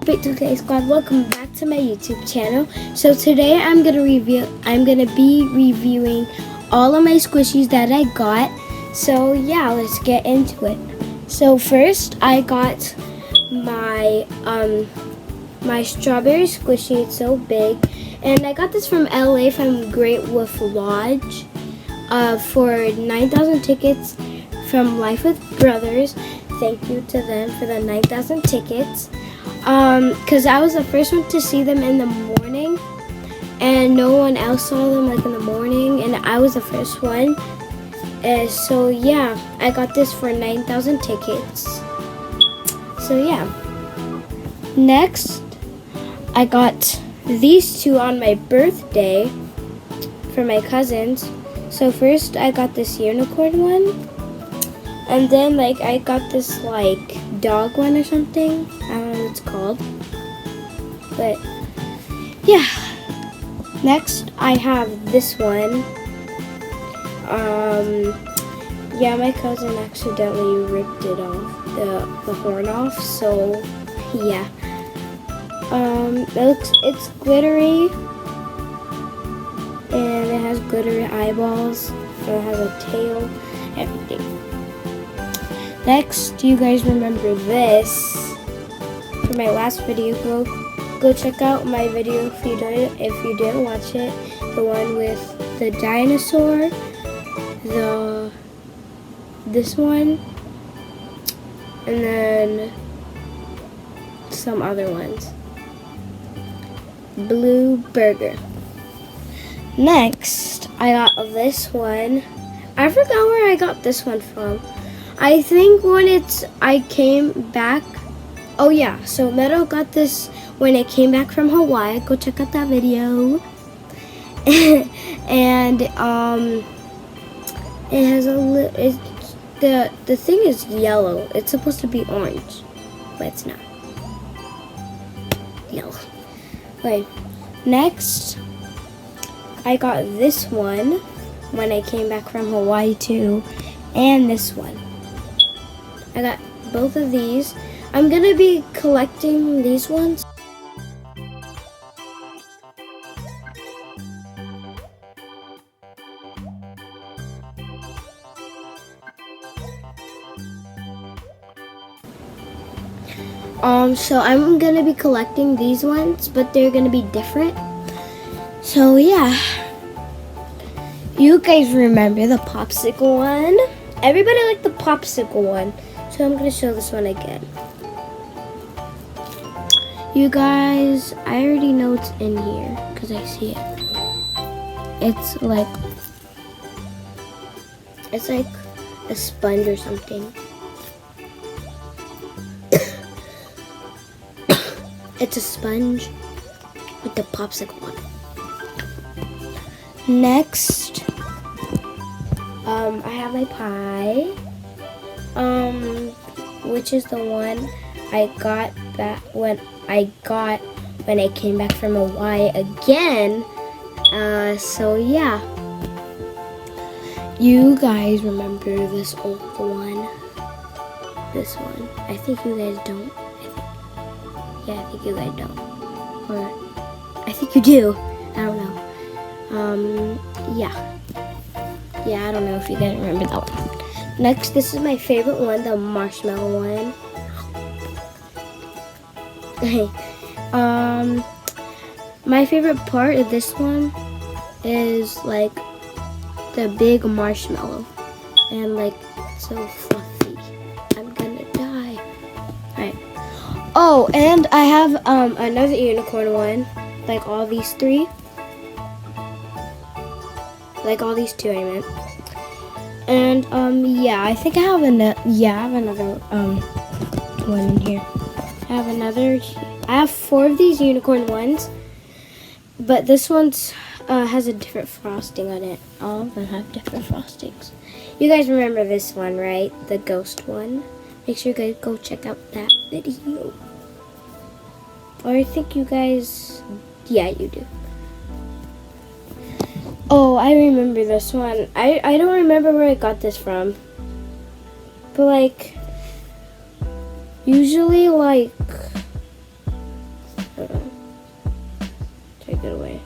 up, 2K Squad? Welcome back to my YouTube channel. So today I'm gonna be reviewing all of my squishies that I got. So yeah, let's get into it. So first I got my my strawberry squishy. It's so big, and I got this from LA from Great Wolf Lodge for 9,000 tickets from Life with Brothers. Thank you to them for the 9,000 tickets. Because I was the first one to see them in the morning, and no one else saw them like in the morning, and I was the first one. So yeah, I got this for 9,000 tickets. So yeah. Next, I got these two on my birthday for my cousins. So first I got this unicorn one. And then like I got this like dog one or something. I don't know what it's called. But yeah. Next I have this one. Yeah, my cousin accidentally ripped it off, the horn off, so yeah. It's glittery, and it has glittery eyeballs, and it has a tail, everything. Next, you guys remember this from my last video. Go check out my video if you didn't watch it. The one with the dinosaur, this one, and then some other ones. Blue burger. Next, I got this one. I forgot where I got this one from. I think when I came back. Oh yeah, so Meadow got this when it came back from Hawaii. Go check out that video. And it has the thing is yellow. It's supposed to be orange, but it's not. Yellow. Okay. Next, I got this one when I came back from Hawaii too, and this one. I got both of these. I'm gonna be collecting these ones. So I'm gonna be collecting these ones, but they're gonna be different. So yeah. You guys remember the popsicle one? Everybody liked the popsicle one. So I'm gonna show this one again. You guys, I already know it's in here because I see it. It's like a sponge or something. It's a sponge with the popsicle on it. Next, I have my pie, which is the one I got when I came back from Hawaii again. So yeah. You guys remember this old one? This one. I think you guys don't. Yeah, I think you guys don't. Or I think you do. I don't know. Yeah. Yeah, I don't know if you guys remember that one. Next, this is my favorite one, the marshmallow one. Okay. My favorite part of this one is like the big marshmallow. And like so fluffy. I'm gonna die. Alright. Oh, and I have another unicorn one, like all these three, like all these two I meant. And yeah, I think I have another one in here. I have 4 of these unicorn ones, but this one's has a different frosting on it. All of them have different frostings. You guys remember this one, right? The ghost one. Make sure you guys go check out that video. Or I think you guys, yeah, you do. Oh, I remember this one. I don't remember where I got this from. But like, usually like it away.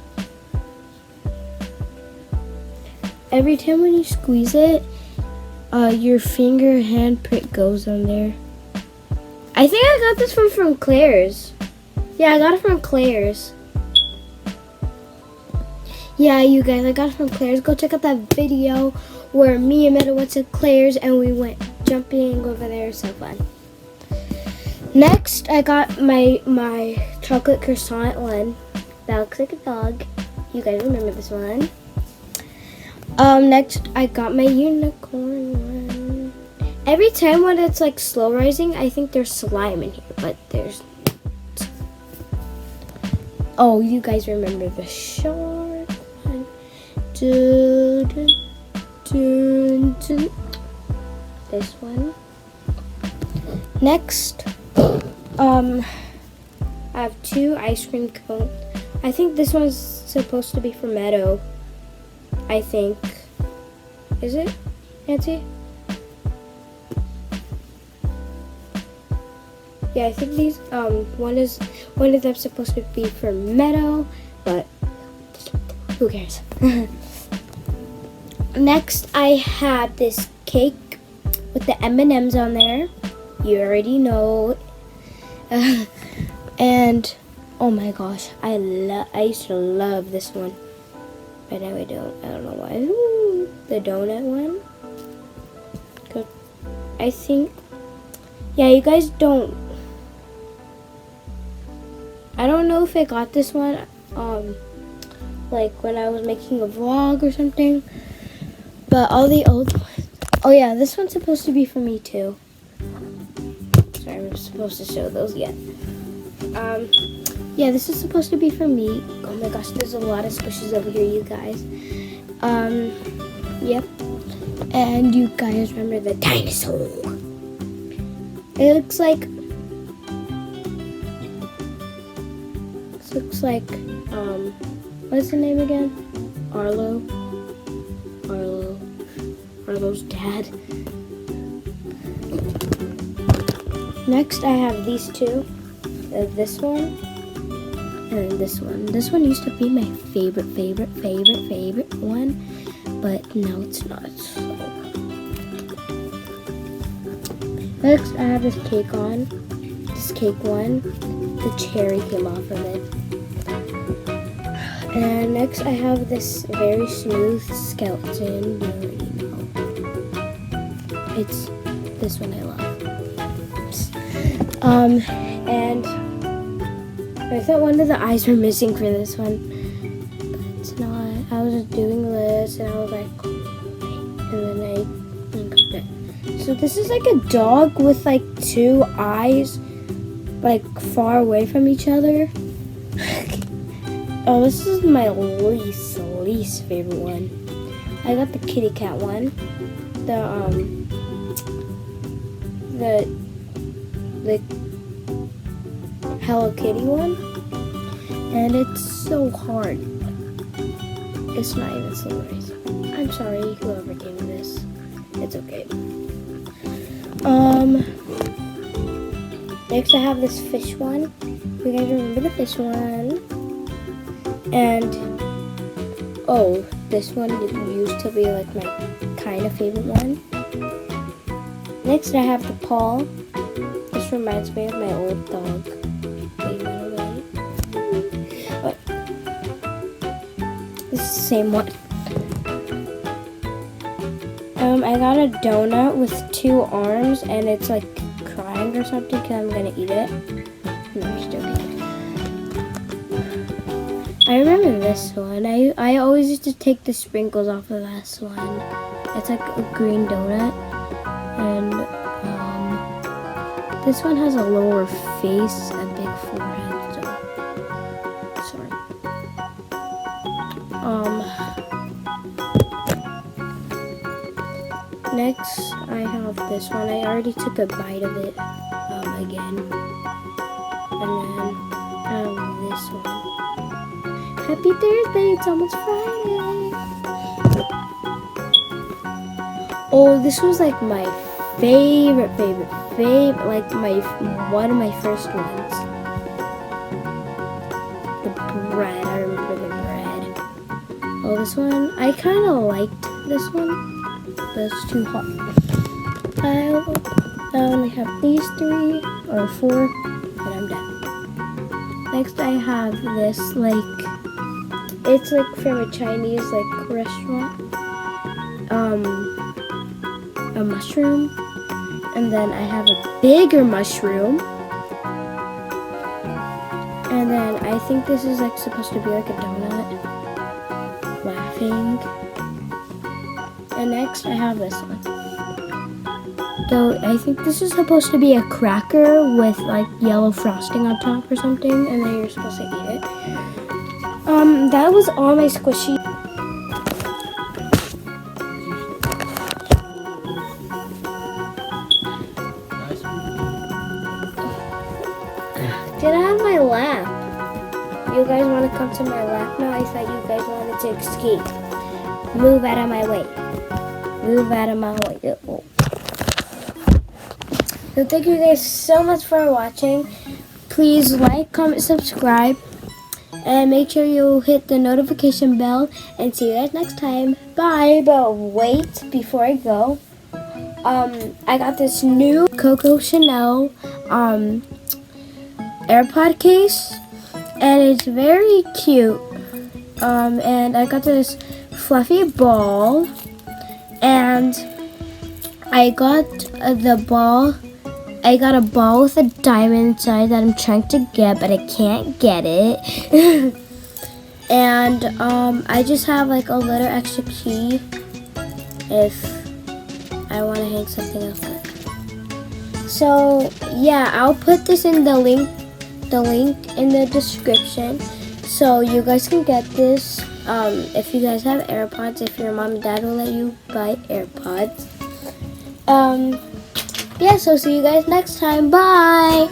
Every time when you squeeze it, your finger handprint goes on there. I think I got this from Claire's. Yeah, I got it from Claire's. Yeah, you guys, I got it from Claire's. Go check out that video where me and Meta went to Claire's and we went jumping over there. So fun. Next, I got my chocolate croissant one. That looks like a dog. You guys remember this one. Next, I got my unicorn one. Every time when it's like slow rising, I think there's slime in here, but there's not. Oh, you guys remember the shark one. This one. Next, I have 2 ice cream cones. I think this one's supposed to be for Meadow. I think. Is it, Nancy? Yeah, I think these one of them supposed to be for Meadow, but who cares? Next, I have this cake with the M&Ms on there. You already know. And oh my gosh, I used to love this one, but now I don't. I don't know why. Ooh, the donut one. I think. Yeah, you guys don't. I don't know if I got this one, like when I was making a vlog or something. But all the old ones. Oh yeah, this one's supposed to be for me too. Sorry, I'm supposed to show those yet. Yeah, this is supposed to be for me. Oh my gosh, there's a lot of squishes over here, you guys. Yep. And you guys remember the dinosaur? It looks like. This looks like. What's the name again? Arlo's dad. Next, I have these 2. This one and this one. This one used to be my favorite one, but now it's not. So. Next, I have this cake on. This cake one. The cherry came off of it. And next, I have this very smooth skeleton. You already know. It's this one I love. And I thought one of the eyes were missing for this one, but it's not. I was just doing this, and I was like, and then I got it. So this is like a dog with like 2 eyes, like far away from each other. Oh, this is my least favorite one. I got the kitty cat one, the Hello Kitty one, and it's so hard. It's not even slow rising. I'm sorry, whoever gave me this. It's okay. Next I have this fish one. You guys remember the fish one? And oh, this one used to be like my kind of favorite one. Next I have the paw. This reminds me of my old dog. But this is the same one. I got a donut with 2 arms, and it's like crying or something because I'm gonna eat it. No, I'm just joking. I remember this one. I always used to take the sprinkles off of this one. It's like a green donut, and this one has a lower face, a big forehead. So sorry. Next, I have this one. I already took a bite of it again. And then I have this one. Happy Thursday, it's almost Friday. Oh, this was like my favorite, like one of my first ones. The bread, I remember Oh, this one, I kind of liked this one, but it's too hot. I only have these 3 or 4, and I'm done. Next, I have this, like, it's like from a Chinese, like, restaurant. A mushroom. And then I have a bigger mushroom. And then I think this is, like, supposed to be like a donut. Laughing. And next, I have this one. So I think this is supposed to be a cracker with like yellow frosting on top or something, and then you're supposed to eat it. That was all my squishy. Get out of my lap. You guys want to come to my lap now? I thought you guys wanted to escape. Move out of my way. Move out of my way. Oh. So thank you guys so much for watching. Please like, comment, subscribe, and make sure you hit the notification bell, and see you guys next time. Bye. But wait, before I go, I got this new Coco Chanel AirPod case, and it's very cute. And I got this fluffy ball, and I got the ball. I got a ball with a diamond inside that I'm trying to get, but I can't get it. And I just have like a little extra key if I want to hang something else up. So yeah, I'll put this in the link in the description, so you guys can get this. If you guys have AirPods, if your mom and dad will let you buy AirPods. Yeah, so see you guys next time. Bye!